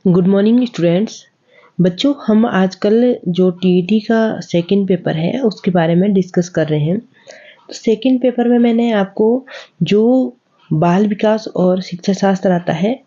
Good morning students. बच्चों, हम आजकल जो टीईटी का सेकंड पेपर है उसके बारे में डिस्कस कर रहे हैं। तो सेकंड पेपर में मैंने आपको जो बाल विकास और शिक्षा शास्त्र आता है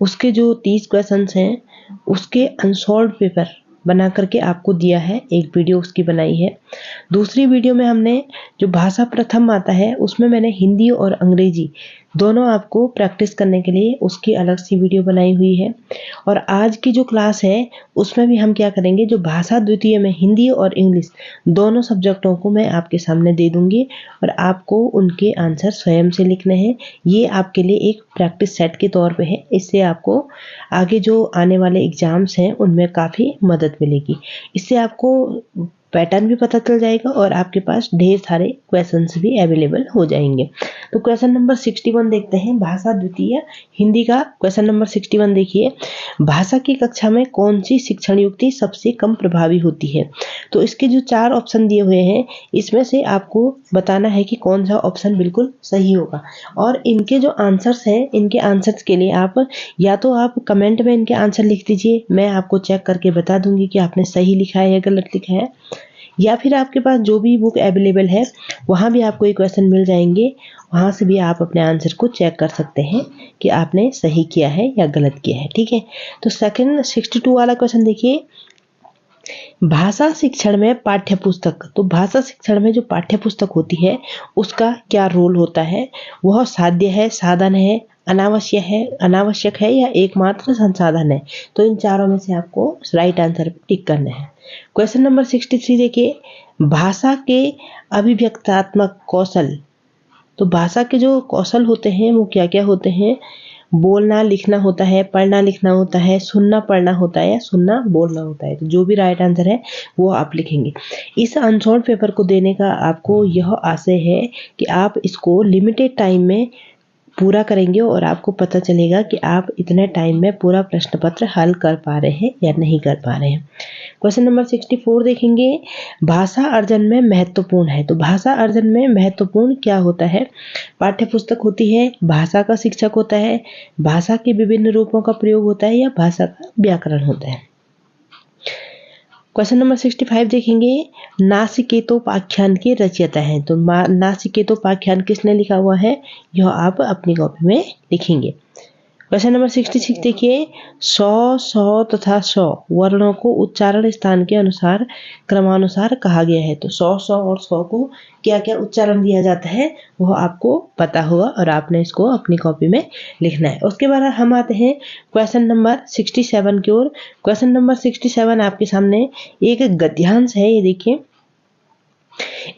उसके जो 30 क्वेश्चंस हैं उसके अनसॉल्व्ड पेपर बना करके आपको दिया है। एक वीडियो उसकी बनाई है। दूसरी वीडियो में हमने जो भाषा प्रथम आता है उसमें मैंने हिंदी और अंग्रेजी दोनों आपको प्रैक्टिस करने के लिए उसकी अलग सी वीडियो बनाई हुई है। और आज की जो क्लास है उसमें भी हम क्या करेंगे, जो भाषा द्वितीय में हिंदी और इंग्लिश दोनों सब्जेक्टों को मैं आपके सामने दे दूंगी और आपको उनके आंसर स्वयं से लिखने हैं। ये आपके लिए एक प्रैक्टिस सेट के तौर पे है। इससे आपको आगे जो आने वाले एग्जाम्स हैं उनमें काफ़ी मदद मिलेगी। इससे आपको पैटर्न भी पता चल जाएगा और आपके पास ढेर सारे क्वेश्चंस भी अवेलेबल हो जाएंगे। तो क्वेश्चन नंबर 61 देखते हैं, भाषा द्वितीय हिंदी का क्वेश्चन नंबर 61 देखिए। भाषा की कक्षा में कौन सी शिक्षण युक्ति सबसे कम प्रभावी होती है? तो इसके जो 4 ऑप्शन दिए हुए हैं इसमें से आपको बताना है कि कौन सा ऑप्शन बिल्कुल सही होगा। और इनके जो आंसर्स हैं, इनके आंसर्स के लिए आप या तो आप कमेंट में इनके आंसर लिख दीजिए, मैं आपको चेक करके बता दूंगी कि आपने सही लिखा है या गलत लिखा है। या फिर आपके पास जो भी बुक अवेलेबल है वहाँ भी आपको ये क्वेश्चन मिल जाएंगे, वहाँ से भी आप अपने आंसर को चेक कर सकते हैं कि आपने सही किया है या गलत किया है। ठीक है, तो सेकंड 62 वाला क्वेश्चन देखिए, भाषा शिक्षण में पाठ्य पुस्तक। तो भाषा शिक्षण में जो पाठ्य पुस्तक होती है उसका क्या रोल होता है? वह साध्य है, साधन है, अनावश्यक है या एकमात्र संसाधन है? तो इन चारों में से आपको राइट आंसर पे टिक करना है। क्वेश्चन नंबर 63 देखिए, भाषा के अभिव्यक्तात्मक कौशल। तो भाषा के जो कौशल होते हैं वो क्या क्या होते हैं? बोलना लिखना होता है, पढ़ना लिखना होता है, सुनना पढ़ना होता है या सुनना बोलना होता है। तो जो भी राइट आंसर है वो आप लिखेंगे। इस अनसॉल्व्ड पेपर को देने का आपको यह आशय है कि आप इसको लिमिटेड टाइम में पूरा करेंगे और आपको पता चलेगा कि आप इतने टाइम में पूरा प्रश्न पत्र हल कर पा रहे हैं या नहीं कर पा रहे हैं। क्वेश्चन नंबर 64 देखेंगे, भाषा अर्जन में महत्वपूर्ण है। तो भाषा अर्जन में महत्वपूर्ण क्या होता है? पाठ्य पुस्तक होती है, भाषा का शिक्षक होता है, भाषा के विभिन्न रूपों का प्रयोग होता है या भाषा का व्याकरण होता है। क्वेश्चन नंबर 65 देखेंगे, नासिकेतोपाख्यान के रचयिता हैं। तो नासिकेतोपाख्यान किसने लिखा हुआ है? यह आप अपनी कॉपी में लिखेंगे। क्वेश्चन नंबर 66 देखिए, सौ तथा सौ वर्णों को उच्चारण स्थान के अनुसार क्रमानुसार कहा गया है। तो सौ और सौ को क्या क्या उच्चारण दिया जाता है वह आपको पता होगा और आपने इसको अपनी कॉपी में लिखना है। उसके बाद हम आते हैं क्वेश्चन नंबर 67 की ओर। क्वेश्चन नंबर 67 आपके सामने एक गद्यांश है। ये देखिए,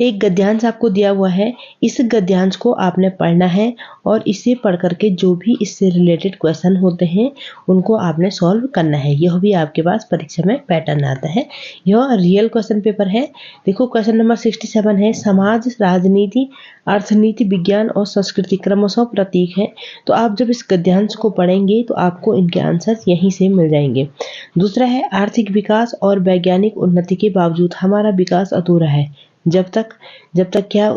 एक गद्यांश आपको दिया हुआ है। इस गद्यांश को आपने पढ़ना है और इसे पढ़ करके जो भी इससे रिलेटेड क्वेश्चन होते हैं उनको आपने सॉल्व करना है। यह भी आपके पास परीक्षा में पैटर्न आता है। यह रियल क्वेश्चन पेपर है। देखो, क्वेश्चन नंबर 67 है, समाज, राजनीति, अर्थनीति, विज्ञान और संस्कृति क्रमशः प्रतीक है। तो आप जब इस गद्यांश को पढ़ेंगे तो आपको इनके आंसर यहीं से मिल जाएंगे। दूसरा है, आर्थिक विकास और वैज्ञानिक उन्नति के बावजूद हमारा विकास अधूरा है। जब तक क्या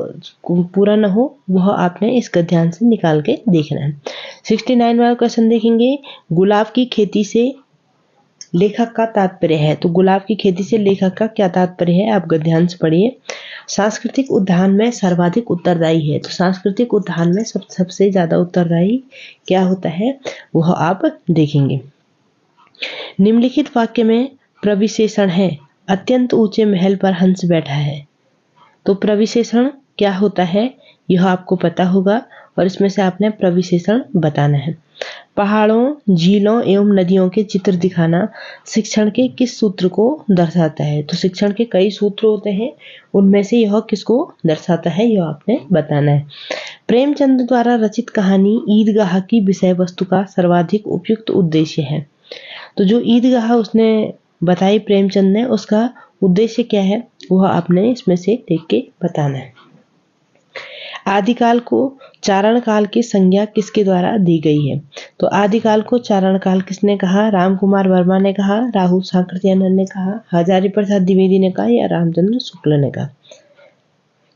पूरा न हो वह आपने इस गद्यांश से निकाल के देखना है। 69 वाला क्वेश्चन देखेंगे, गुलाब की खेती से लेखक का तात्पर्य है। तो गुलाब की खेती से लेखक का क्या तात्पर्य है? आप गद्यांश पढ़िए। सांस्कृतिक उद्यान में सर्वाधिक उत्तरदायी है। तो सांस्कृतिक उद्यान में सबसे ज्यादा उत्तरदायी क्या होता है वह आप देखेंगे। निम्नलिखित वाक्य में प्रविशेषण है, अत्यंत ऊंचे महल पर हंस बैठा है। तो प्रविशेषण क्या होता है यह आपको पता होगा और इसमें से आपने प्रविशेषण बताना है। पहाड़ों, झीलों एवं नदियों के चित्र दिखाना शिक्षण के किस सूत्र को दर्शाता है? तो शिक्षण के कई सूत्र होते हैं, उनमें से यह किसको दर्शाता है यह आपने बताना है। प्रेमचंद द्वारा रचित कहानी ईदगाह की विषय वस्तु का सर्वाधिक उपयुक्त उद्देश्य है। तो जो ईदगाह उसने बताई प्रेमचंद ने, उसका उद्देश्य क्या है वह आपने इसमें से देख के बताना है। आदिकाल को चारण काल की संज्ञा किसके द्वारा दी गई है? तो आदिकाल को चारण काल किसने कहा? रामकुमार वर्मा ने कहा, राहुल सांकृत्यानंद ने कहा, हजारी प्रसाद द्विवेदी ने कहा या रामचंद्र शुक्ल ने कहा?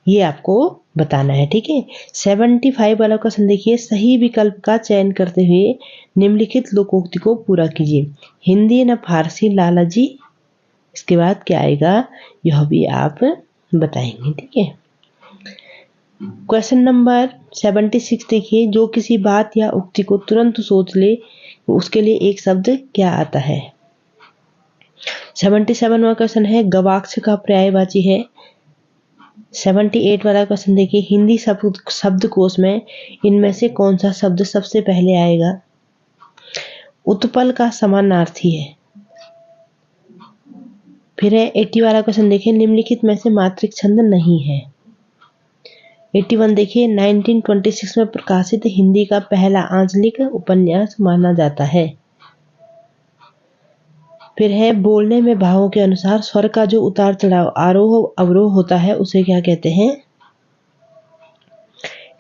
ये आपको बताना है, ठीक है। 75 वाला क्वेश्चन देखिए, सही विकल्प का चयन करते हुए निम्नलिखित लोकोक्ति को पूरा कीजिए। हिंदी न फारसी लाला जी। इसके बाद क्या आएगा, यह भी आप बताएंगे, ठीक है। क्वेश्चन नंबर 76 देखिए, जो किसी बात या उक्ति को तुरंत सोच ले उसके लिए एक शब्द क्या आता है। 77वां क्वेश्चन है, गवाक्ष का पर्यायवाची है। 78 वाला क्वेश्चन देखिए, हिंदी शब्दकोश में इनमें से कौन सा शब्द सबसे पहले आएगा। उत्पल का समानार्थी है। फिर है 80 वाला क्वेश्चन देखिए, निम्नलिखित में से मात्रिक छंद नहीं है। 81 देखिए, 1926 में प्रकाशित हिंदी का पहला आंचलिक उपन्यास माना जाता है। फिर है, बोलने में भावों के अनुसार स्वर का जो उतार चढ़ाव आरोह अवरोह होता है उसे क्या कहते हैं।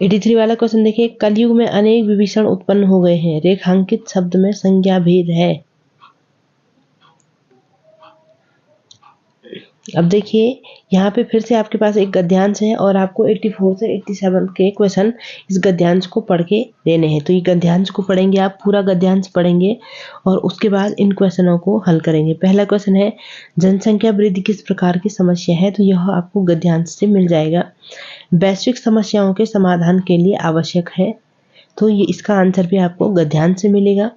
83 वाला क्वेश्चन देखिए, कलयुग में अनेक विभीषण उत्पन्न हो गए हैं, रेखांकित शब्द में संज्ञा भेद है। अब देखिए, यहाँ पे फिर से आपके पास एक गद्यांश है और आपको 84 से 87 के क्वेश्चन इस गद्यांश को पढ़ के देने हैं। तो ये गद्यांश को पढ़ेंगे, आप पूरा गद्यांश पढ़ेंगे और उसके बाद इन क्वेश्चनों को हल करेंगे। पहला क्वेश्चन है, जनसंख्या वृद्धि किस प्रकार की समस्या है, तो यह आपको गद्यांश से मिल जाएगा। वैश्विक समस्याओं के समाधान के लिए आवश्यक है, तो ये इसका आंसर भी आपको गद्यांश से मिलेगा।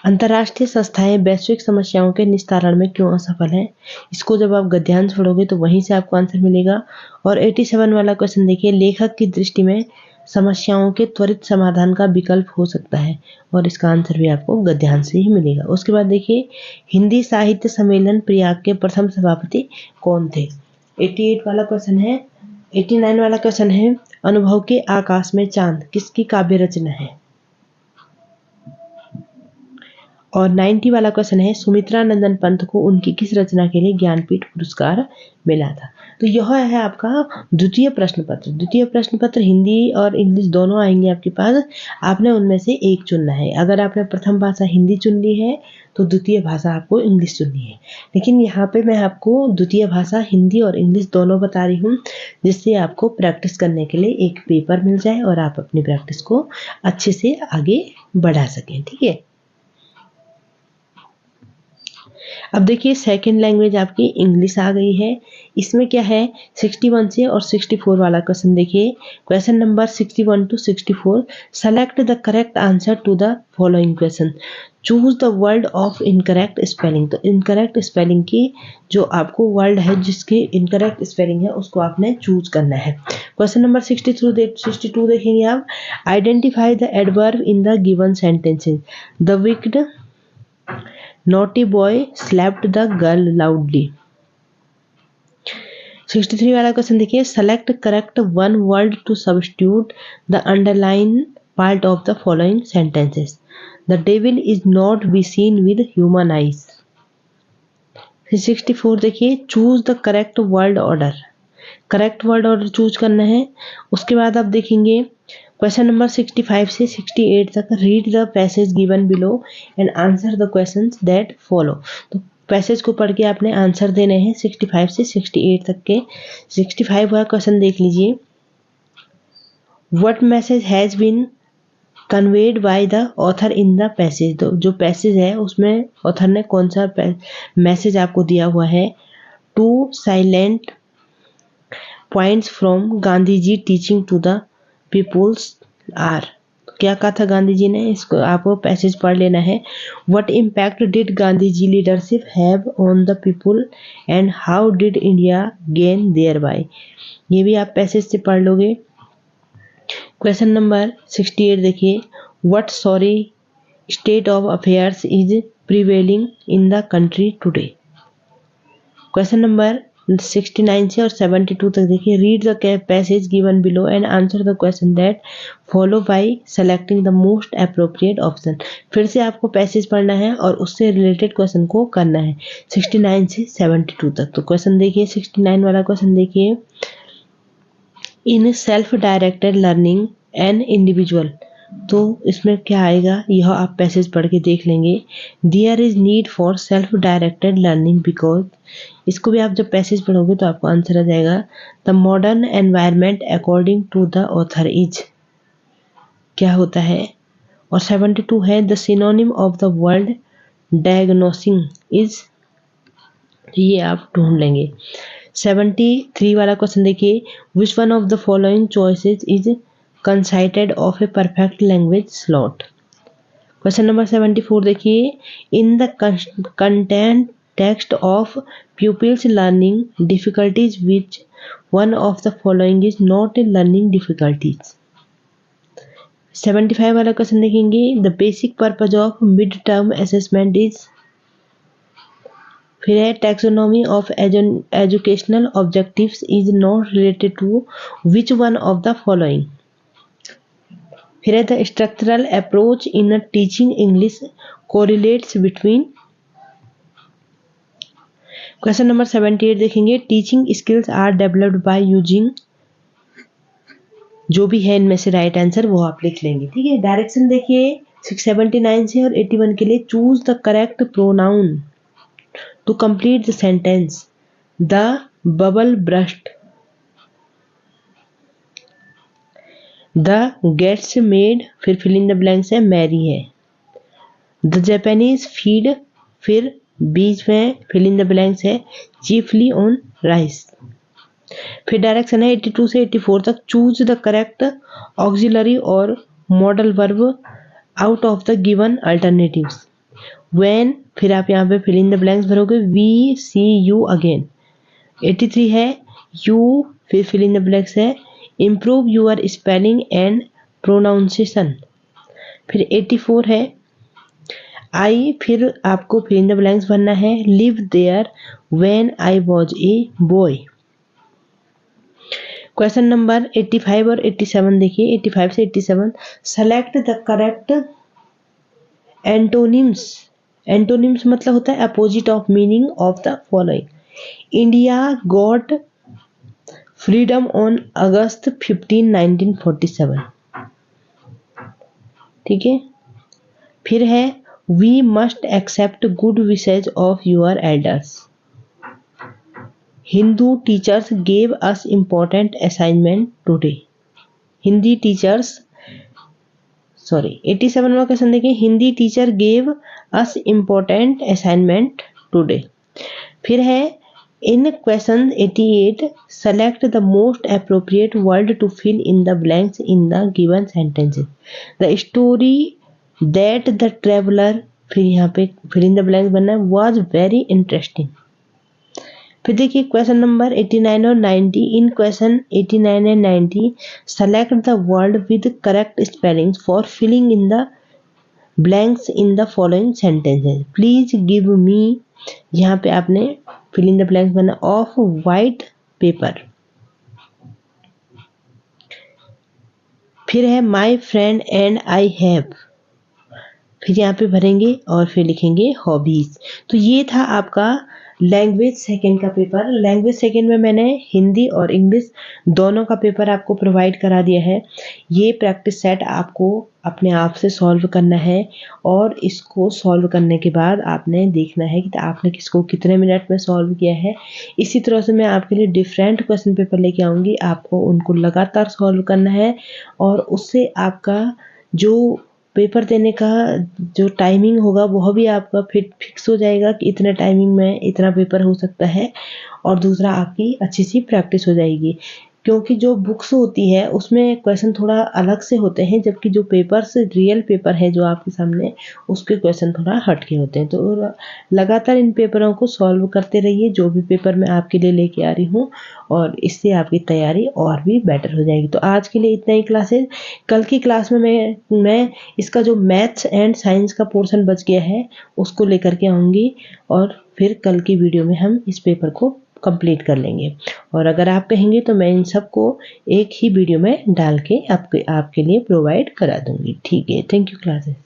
अंतर्राष्ट्रीय संस्थाएं वैश्विक समस्याओं के निस्तारण में क्यों असफल हैं, इसको जब आप गद्यांश पढ़ोगे तो वहीं से आपको आंसर मिलेगा। और 87 वाला क्वेश्चन देखिए, लेखक की दृष्टि में समस्याओं के त्वरित समाधान का विकल्प हो सकता है, और इसका आंसर भी आपको गद्यांश से ही मिलेगा। उसके बाद देखिए, हिंदी साहित्य सम्मेलन प्रयाग के प्रथम सभापति कौन थे। 88 वाला क्वेश्चन है। 89 वाला क्वेश्चन है, अनुभव के आकाश में चांद किसकी काव्य रचना है। और 90 वाला क्वेश्चन है, सुमित्रा नंदन पंत को उनकी किस रचना के लिए ज्ञानपीठ पुरस्कार मिला था। तो यह है आपका द्वितीय प्रश्न पत्र। द्वितीय प्रश्न पत्र हिंदी और इंग्लिश दोनों आएंगे आपके पास, आपने उनमें से एक चुनना है। अगर आपने प्रथम भाषा हिंदी चुन ली है तो द्वितीय भाषा आपको इंग्लिश चुननी है। लेकिन यहाँ पे मैं आपको द्वितीय भाषा हिंदी और इंग्लिश दोनों बता रही हूँ, जिससे आपको प्रैक्टिस करने के लिए एक पेपर मिल जाए और आप अपनी प्रैक्टिस को अच्छे से आगे बढ़ा सकें, ठीक है। अब देखिए, सेकंड लैंग्वेज आपकी इंग्लिश आ गई है। इसमें क्या है, 61 से और 64 वाला क्वेश्चन देखिए। Question number 61 to 64, select the correct answer to the following question, choose the word of incorrect spelling. तो इनकरेक्ट स्पेलिंग की जो आपको वर्ड है जिसकी इनकरेक्ट स्पेलिंग है उसको आपने चूज करना है। क्वेश्चन नंबर 62 देखेंगे आप, identify the adverb in the given sentences. The wicked Naughty boy slapped the girl loudly. 63 वाला क्वेश्चन देखिए, select correct one word to substitute the underlined part of the following sentences. The devil is not be seen with human eyes. 64 देखिए, choose the correct word order. Correct word order choose करना है। उसके बाद आप देखेंगे question number 65 से 68 तक, read the passage given below and answer the questions that follow. तो पैसेज को पढ़ के आपने आंसर देने हैं 65 से 68 तक के। 65 का क्वेश्चन देख लीजिए, what message has been conveyed by the author in the passage. तो जो पैसेज है उसमें ऑथर ने कौन सा मैसेज आपको दिया हुआ है। Two silent points from Gandhi ji teaching to the peoples are. क्या कहा था गांधी जी ने, इसको आपको पैसेज पढ़ लेना है। What impact did Gandhi ji leadership have on the people and how did India gain thereby. ये भी आप पैसेज से पढ़ लोगे। क्वेश्चन नंबर 68 देखिए, what sorry state of affairs is prevailing in the country today. Question number 69 से और 72 तक देखिए, read the passage given below and answer the question that follow by selecting the most appropriate option. फिर से आपको passage पढ़ना है और उससे रिलेटेड क्वेश्चन को करना है 69 से 72 तक। तो क्वेश्चन देखिए, 69 वाला क्वेश्चन देखिए, in self directed learning an individual तो इसमें क्या आएगा यह आप पैसेज पढ़ के देख लेंगे। There is need for self directed learning because, इसको भी आप जब पैसेज पढ़ोगे तो आपको आंसर आ जाएगा। The modern environment according to the author is, क्या होता है। और 72 है the synonym of the word diagnosing is, ये आप ढूंढ लेंगे। 73 वाला क्वेश्चन देखिए, which one of the following choices is consisted of a perfect language slot. Question number 74 देखिए, in the content text of pupils learning difficulties which one of the following is not a learning difficulties। 75 वाला question देखेंगे, the basic purpose of mid term assessment is, फिर है taxonomy of educational objectives is not related to which one of the following. फिर है the structural approach in teaching English correlates between. Question number 78 देखेंगे, teaching skills are developed by using, जो भी है इनमें से राइट आंसर वो आप लिख लेंगे। ठीक है, डायरेक्शन देखिए 679 से और 81 के लिए, choose the correct pronoun to complete the sentence. The bubble burst, the gates made, फिर फिल इन द ब्लैंक्स है मैरी है। द जापानीज फीड, फिर बीच में फिल इन द ब्लैंक्स है चीफली ऑन राइस। फिर डायरेक्शन है 82 से 84 तक, चूज द करेक्ट ऑक्सिलरी और modal verb out of the given alternatives. When, फिर आप यहाँ पे फिल इन द ब्लैंक्स भरोगे, वी सी यू अगेन। 83 है यू, फिर फिल इन द ब्लैंक्स है improve your spelling and pronunciation. फिर 84 है आई, फिर आपको फिल इन द ब्लैंक्स भरना है live there when I was a boy. Question number 85 और 87 देखिए, 85 से 87, select the correct antonyms. Antonyms मतलब होता है opposite of meaning of the following. India got freedom on August 15, 1947। ठीक है, फिर है we must accept good wishes of your elders. Hindu teachers gave us important assignment today. Hindi teachers, 87 में question देखिए, Hindi teacher gave us important assignment today. फिर है in question 88, select the most appropriate word to fill in the blanks in the given sentences. The story that the traveller, फिर यहाँ पे fill in the blanks बनना है was very interesting. फिर देखिए question number 89 और 90, in question 89 and 90 select the word with correct spellings for filling in the blanks in the following sentences. Please give me, यहाँ पे आपने फिल इन द ब्लैंक्स बनना of white paper. फिर है my friend and I have, फिर यहाँ पे भरेंगे और फिर लिखेंगे हॉबीज। तो ये था आपका लैंग्वेज सेकंड का पेपर। लैंग्वेज सेकंड में मैंने हिंदी और इंग्लिश दोनों का पेपर आपको प्रोवाइड करा दिया है। ये प्रैक्टिस सेट आपको अपने आप से सॉल्व करना है और इसको सॉल्व करने के बाद आपने देखना है कि आपने किसको कितने मिनट में सॉल्व किया है। इसी तरह से मैं आपके लिए डिफरेंट क्वेश्चन पेपर लेके आऊँगी, आपको उनको लगातार सॉल्व करना है और उससे आपका जो पेपर देने का जो टाइमिंग होगा वह भी आपका फिक्स हो जाएगा कि इतने टाइमिंग में इतना पेपर हो सकता है, और दूसरा आपकी अच्छी सी प्रैक्टिस हो जाएगी। क्योंकि जो बुक्स होती है उसमें क्वेश्चन थोड़ा अलग से होते हैं, जबकि जो पेपर्स रियल पेपर है जो आपके सामने उसके क्वेश्चन थोड़ा हट के होते हैं। तो लगातार इन पेपरों को सॉल्व करते रहिए जो भी पेपर मैं आपके लिए लेके आ रही हूँ, और इससे आपकी तैयारी और भी बेटर हो जाएगी। तो आज के लिए इतना ही क्लासेस। कल की क्लास में मैं इसका जो मैथ्स एंड साइंस का पोर्शन बच गया है उसको लेकर के आऊँगी, और फिर कल की वीडियो में हम इस पेपर को कंप्लीट कर लेंगे। और अगर आप कहेंगे तो मैं इन सबको एक ही वीडियो में डाल के आपके लिए प्रोवाइड करा दूंगी। ठीक है, थैंक यू क्लासेस।